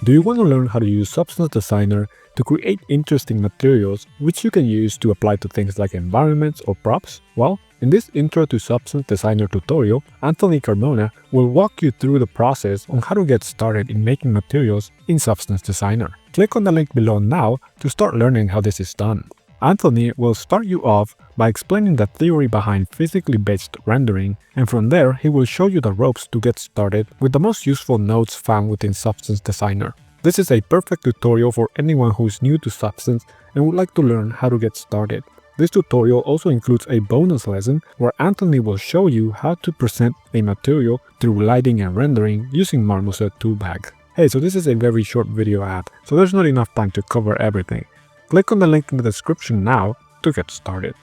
Do you want to learn how to use Substance Designer to create interesting materials which you can use to apply to things like environments or props? Well, in this Intro to Substance Designer tutorial, Anthony Carmona will walk you through the process on how to get started in making materials in Substance Designer. Click on the link below now to start learning how this is done. Anthony will start you off by explaining the theory behind physically based rendering, and from there he will show you the ropes to get started with the most useful nodes found within Substance Designer. This is a perfect tutorial for anyone who is new to Substance and would like to learn how to get started. This tutorial also includes a bonus lesson where Anthony will show you how to present a material through lighting and rendering using Marmoset Toolbag. Hey, so this is a very short video ad, so there's not enough time to cover everything. Click on the link in the description now to get started.